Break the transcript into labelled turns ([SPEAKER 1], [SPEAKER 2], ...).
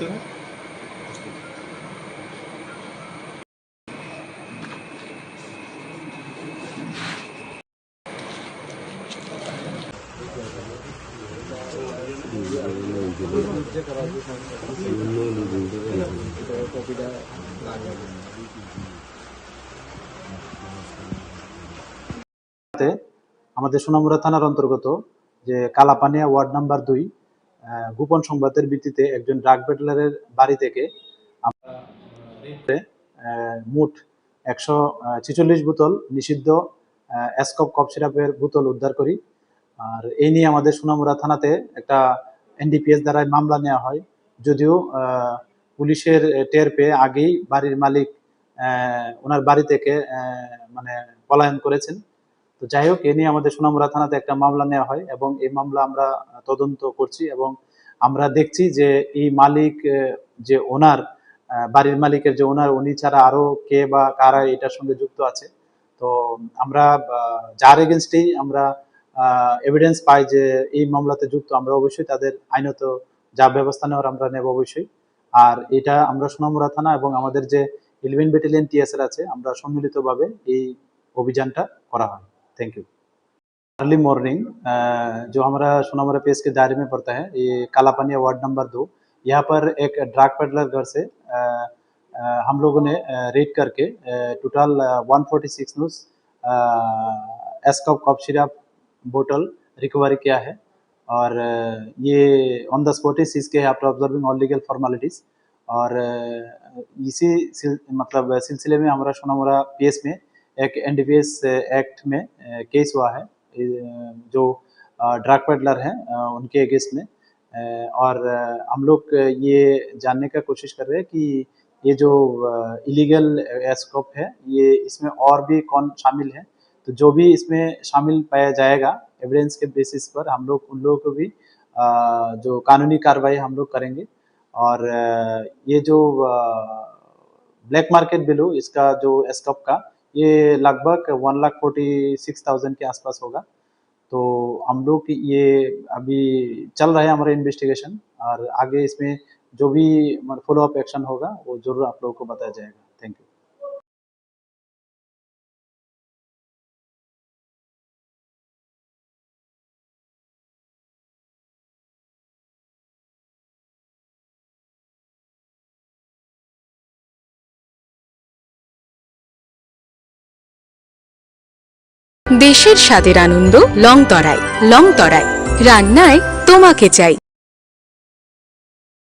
[SPEAKER 1] सकते हो।
[SPEAKER 2] আমাদের সোনামুড়া থানার অন্তর্গত যে কালাপানিয়া ওয়ার্ড নাম্বার 2 গোপন সংবাদের ভিত্তিতে একজন ড্রাগ পেডলারের বাড়ি থেকে আমরা মোট 146 বোতল নিষিদ্ধ অ্যাসকপ কফ সিরাপের বোতল উদ্ধার করি। আর এই নিয়ে আমাদের সোনামুড়া থানাতে একটা এনডিপিএস দ্বারা মামলা নেওয়া হয়। যদিও পুলিশের টের পেয়ে আগেই বাড়ির মালিক ওনার বাড়ি থেকে মানে পলায়ন করেছেন। তো যাই হোক, এ নিয়ে আমাদের সোনামুড়া থানাতে একটা মামলা নেওয়া হয় এবং এই মামলা আমরা তদন্ত করছি এবং আমরা দেখছি যে এই মালিক যে ওনার বাড়ির মালিকের যে ওনার উনি ছাড়া আরো কে বা কারা এটার সঙ্গে যুক্ত আছে। তো আমরা যার এগেনস্টেই আমরা এভিডেন্স পাই যে এই মামলাতে যুক্ত, আমরা অবশ্যই তাদের আইনত যা ব্যবস্থা নেওয়ার আমরা নেব অবশ্যই। আর এটা আমরা সোনামুড়া থানা এবং আমাদের যে 11 ব্যাটালিয়ন টিএসআর আছে, আমরা সম্মিলিতভাবে এই অভিযানটা करा है। Thank you. अर्ली मॉर्निंग जो हमारा सोनामुड़ा पीएस के दायरे में पड़ता है, ये कालापानिया वार्ड नंबर 2, यहाँ पर एक ड्रग पेडलर घर से हम लोगों ने रेड करके टोटल 146 न्यूज एस्कॉप कॉफ सिरप बोतल रिकवरी किया है। और ये ऑन द स्पॉट ही सीज के after observing all legal formalities. और इसी मतलब सिलसिले में हमारा सोनामुड़ा पीएस में एक एनडीपीएस एक्ट में केस हुआ है जो ड्रग पेडलर हैं उनके अगेंस्ट में। और हम लोग ये जानने का कोशिश कर रहे हैं कि ये जो इलीगल एस्कॉप है ये इसमें और भी कौन शामिल है। तो जो भी इसमें शामिल पाया जाएगा एविडेंस के बेसिस पर हम लोग उन लोगों को भी जो कानूनी कार्रवाई हम लोग करेंगे। और ये जो ब्लैक मार्केट वैल्यू इसका जो एस्कॉप का ये लगभग 1,46,000 के आसपास होगा। तो हम लोग ये अभी चल रहा है हमारा इन्वेस्टिगेशन, और आगे इसमें जो भी फॉलो अप एक्शन होगा वो जरूर आप लोगों को बताया जाएगा। Thank you.
[SPEAKER 3] দেশের স্বাদের আনন্দ লংতরায়। লংতরায় রান্নায় তোমাকে চাই।